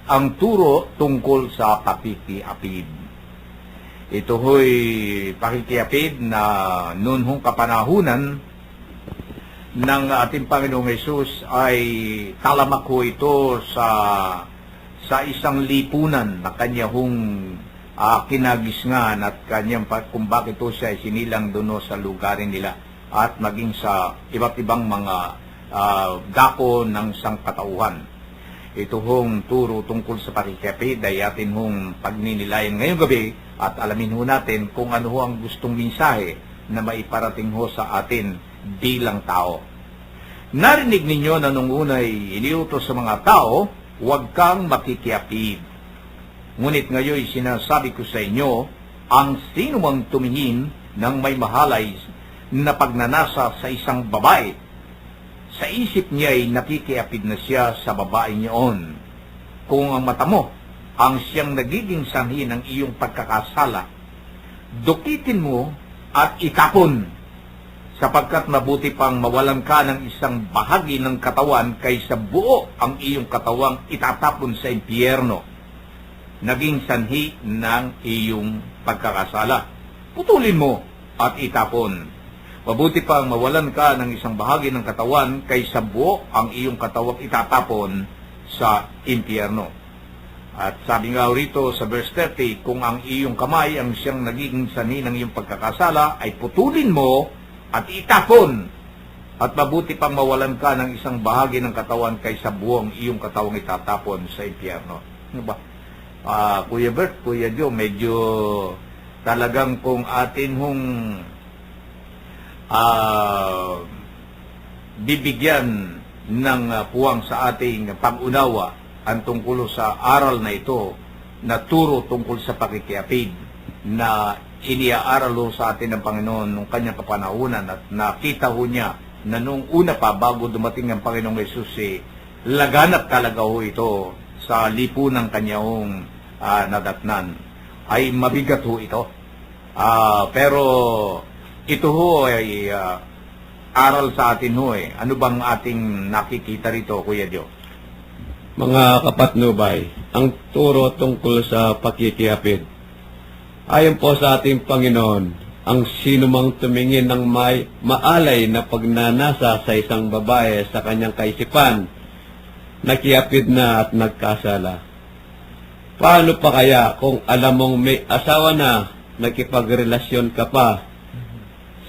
ang turo tungkol sa pakikiapid. Ito ho'y pakikiapid na noon hong kapanahunan ng ating Panginoong Hesus ay talamak ho ito sa isang lipunan na kanya hong kinagisngan at kanyang kung bakit ito siya ay sinilang doon sa lugarin nila at maging sa iba't ibang mga dako ng sangkatauhan. Ito hong turo tungkol sa pakikiapid ay atin hong pagninilayan ngayong gabi at alamin ho natin kung ano ho ang gustong mensahe na maiparating ho sa atin bilang tao. Narinig ninyo na nung unay iniutos sa mga tao, huwag kang makikiapid. Ngunit ngayon sinasabi ko sa inyo, ang sino mang tumingin ng may mahalay na pagnanasa sa isang babae, sa isip niya ay nakikiapid na siya sa babae niyon. Kung ang mata mo ang siyang nagiging sanhi ng iyong pagkakasala, dukitin mo at itapon, sapagkat mabuti pang mawalan ka ng isang bahagi ng katawan kaysa buo ang iyong katawang itatapon sa impyerno, naging sanhi ng iyong pagkakasala. Putulin mo at itapon. Mabuti pang mawalan ka ng isang bahagi ng katawan kaysa buo ang iyong katawang itatapon sa impyerno. At sabi nga rito sa verse 30, kung ang iyong kamay ang siyang nagiging sanhi ng iyong pagkakasala, ay putulin mo at itapon. At mabuti pang mawalan ka ng isang bahagi ng katawan kaysa buong iyong katawang itatapon sa impyerno. Ano ba? Kuya Bert, Kuya Joe, medyo talagang kung atin hong bibigyan ng puwang sa ating pag-unawa ang tungkol sa aral na ito na turo tungkol sa pakikiapid na iniaaral ho sa atin ng Panginoon nung kanyang kapanahunan at nakita ho niya na nung una pa bago dumating ang Panginoong Hesus laganap talaga ho ito sa lipunang kanyang nadatnan. Ay mabigat ho ito. Pero ito ho ay aral sa atin ho . Ano bang ating nakikita rito, Kuya Joe? Mga kapatnubay, ang turo tungkol sa pakikiapid. Ayon po sa ating Panginoon, ang sinumang tumingin ng may maalay na pagnanasa sa isang babae sa kanyang kaisipan, nakiapid na at nagkasala. Paano pa kaya kung alam mong may asawa na, nakipagrelasyon ka pa?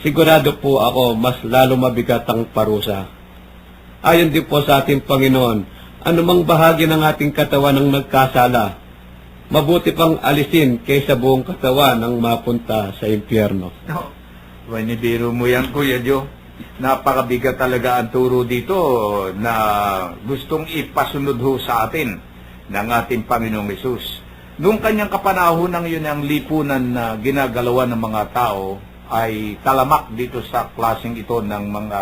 Sigurado po ako, mas lalo mabigat ang parusa. Ayon din po sa ating Panginoon, anumang bahagi ng ating katawan ang nagkasala, mabuti pang alisin kaysa buong katawan ang mapunta sa impyerno. Wanibiro mo yan, Kuya Joe. Napakabigat talaga ang turo dito na gustong ipasunod ho sa atin ng ating Panginoong Hesus. Noong kanyang kapanahunan yun ang lipunan na ginagalawan ng mga tao ay talamak dito sa klaseng ito ng mga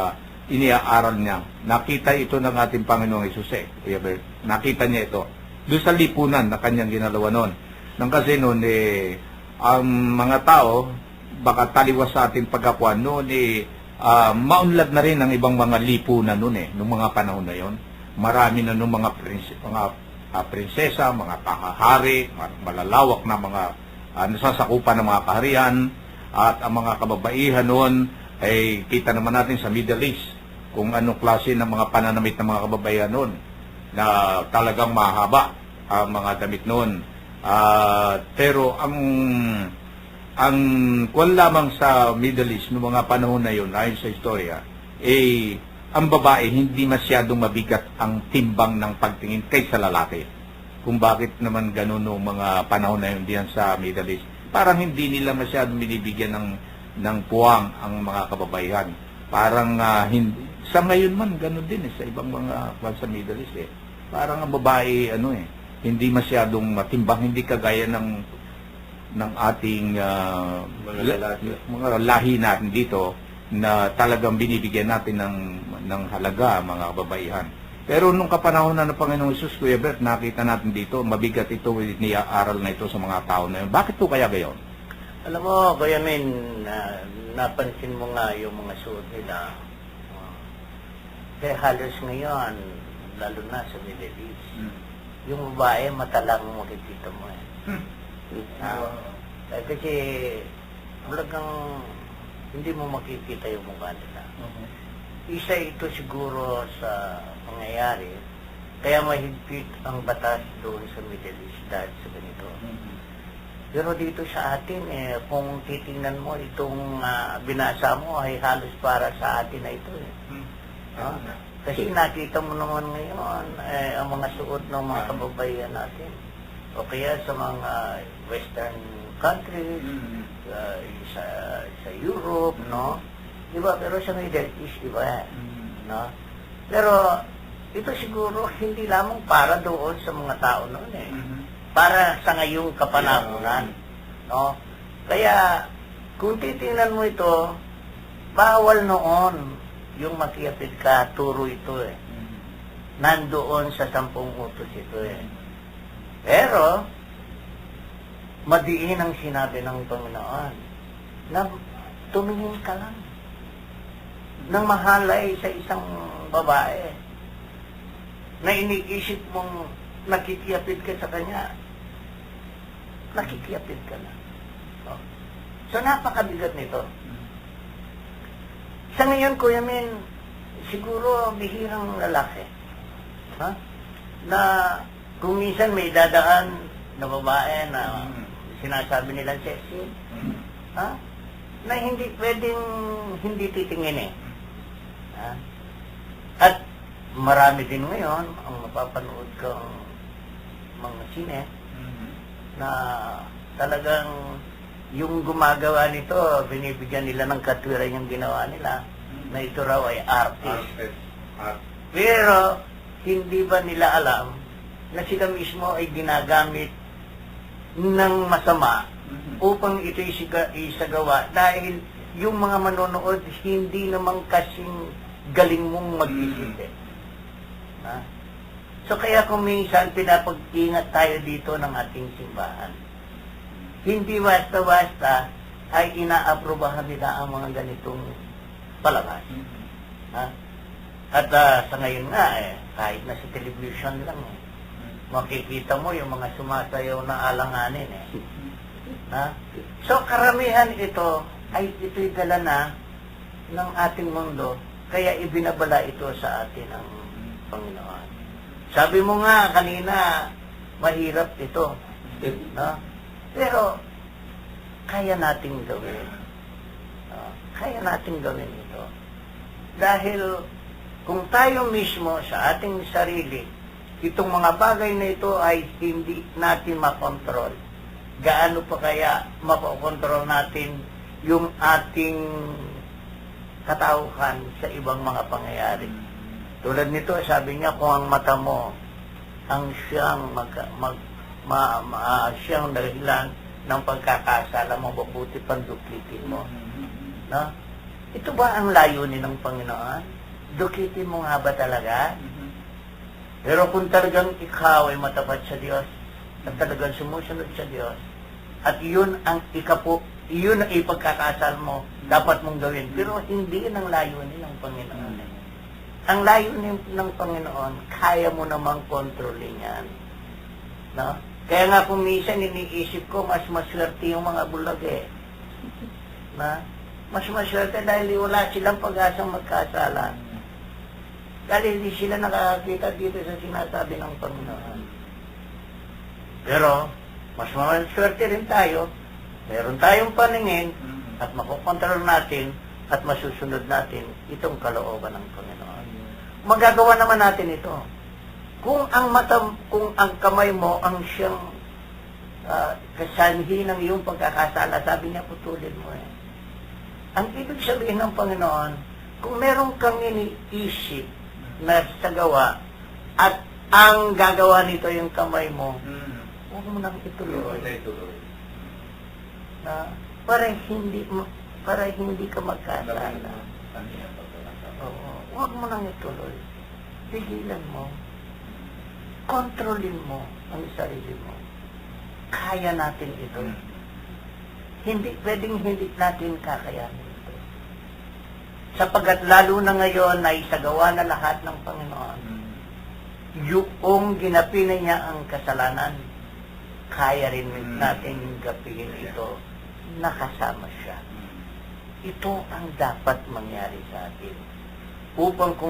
iniaaral niya. Nakita ito ng ating Panginoong Hesus nakita niya ito doon sa lipunan na kanyang ginalawa noon. Nang kasi noon ang mga tao baka taliwas sa ating pagkakuan noon maunlad na rin ang ibang mga lipunan noon noong mga panahon na yon. Marami na noong mga prinsesa, mga kahahari, malalawak na mga nasasakupan ng mga kaharian. At ang mga kababaihan noon ay kita naman natin sa Middle East kung anong klase ng mga pananamit ng mga kababaihan noon na talagang mahaba ang mga damit noon. Pero ang kung lamang sa Middle East noong mga panahon na yun, ayon sa istorya, ang babae hindi masyadong mabigat ang timbang ng pagtingin kaysa lalaki. Kung bakit naman ganun noong mga panahon na yun diyan sa Middle East. Parang hindi nila masyadong binibigyan ng puwang ang mga kababaihan. Parang hindi. Sa ngayon man, gano'n din sa ibang mga sa Middle East Parang ang babae, hindi masyadong matimbang, hindi kagaya ng ating mga lahi natin dito na talagang binibigyan natin ng halaga mga kababaihan. Pero nung kapanahon na ng Panginoong Hesus, Kuya Bert, nakita natin dito, mabigat ito, niaaral na ito sa mga tao na yun. Bakit po kaya gayon? Alam mo, Kuya Min, napansin mo nga yung mga suot nila. Kaya halos ngayon, lalo na sa Middle East, yung babae mata lang makikita mo eh. Kasi talagang hindi mo makikita yung mukha nila. Isa ito siguro sa pangyayari, kaya mahigpit ang batas doon sa Middle East dahil sa ganito. Pero dito sa atin, kung titingnan mo, itong binasa mo ay halos para sa atin na ito. Kasi nakita mo naman ngayon, ang mga suot ng mga kababayan natin. O kaya sa mga Western countries, sa Europe, no? Diba? Pero sa Middle East, iba. No? Pero ito siguro hindi lamang para doon sa mga tao noon para sa ngayong kapanahunan. No? Kaya, kung titingnan mo ito, bawal noon yung makiapid ka, turo ito Nandoon sa 10 utos ito Pero, madiin ang sinabi ng Panginoon na tumingin ka lang ng mahalay sa isang babae na iniisip mong nakikiapid ka sa kanya, nakikiapid ka na. So, napakabigat nito. Sa ngayon, Kuya Min, siguro bihirang lalaki. Na kung minsan may dadaan na babae na sinasabi nilang sexy, na hindi pwedeng hindi titingin At marami din ngayon ang mapapanood kang mga sine na talagang yung gumagawa nito, binibigyan nila ng katwiran yung ginawa nila na ito raw ay artist. Pero hindi ba nila alam na sila mismo ay ginagamit ng masama upang ito isagawa dahil yung mga manonood hindi naman kasing galing mong mag-isip So kaya kung minsan pinapag-ingat tayo dito ng ating simbahan. Hindi basta-basta ay inaaprobahan nila ang mga ganitong palabas. At sa ngayon nga kahit na sa television lang makikita mo yung mga sumasayaw na alanganin So karamihan ito ay ito'y dala na ng ating mundo kaya ibinabala ito sa atin ng Panginoon. Sabi mo nga kanina, mahirap ito. Pero, kaya nating gawin. Kaya nating gawin ito. Dahil, kung tayo mismo sa ating sarili, itong mga bagay na ito ay hindi natin makontrol. Gaano pa kaya mapokontrol natin yung ating katauhan sa ibang mga pangyayari? Tulad nito, sabi niya, kung ang mata mo ang siyang siyang dahilan ng pagkakasala mo, mabuti pandukitin mo. Ito ba ang layunin ng Panginoon? Dukitin mo nga ba talaga? Pero kung talagang ikaw ay matapat sa Diyos, at talagang sumusunod sa Diyos, at yun ang yun ang ipagkakasal mo, dapat mong gawin. Pero hindi yun ang layunin ng Panginoon. Ang layunin ng Panginoon, kaya mo namang kontrolin yan. Kaya nga kung minsan iniisip ko, mas maswerte yung mga bulag mas maswerte dahil wala silang pag-asang magkasala. Dahil hindi sila nakakakita dito sa sinasabi ng Panginoon. Pero, mas maswerte rin tayo. Meron tayong paningin at makokontrol natin at masusunod natin itong kalooban ng Panginoon. Magagawa naman natin ito. Kung ang kamay mo ang siyang kasanhi ng iyong pagkakasala, sabi niya, putulin mo Ang ibig sabihin ng Panginoon, kung meron kang iniisip na sagawa at ang gagawa nito yung kamay mo, huwag mo nang ituloy. Para hindi ka magkasala. Huwag mo nang ituloy. Pigilan mo. Kontrolin mo ang sarili mo. Kaya natin ito. Hindi natin kakayanin ito. Sapagat lalo na ngayon na isagawa na lahat ng Panginoon. yung ginapi na niya ang kasalanan, kaya rin natin gapihin ito, nakasama siya. Ito ang dapat mangyari sa atin. Upang kung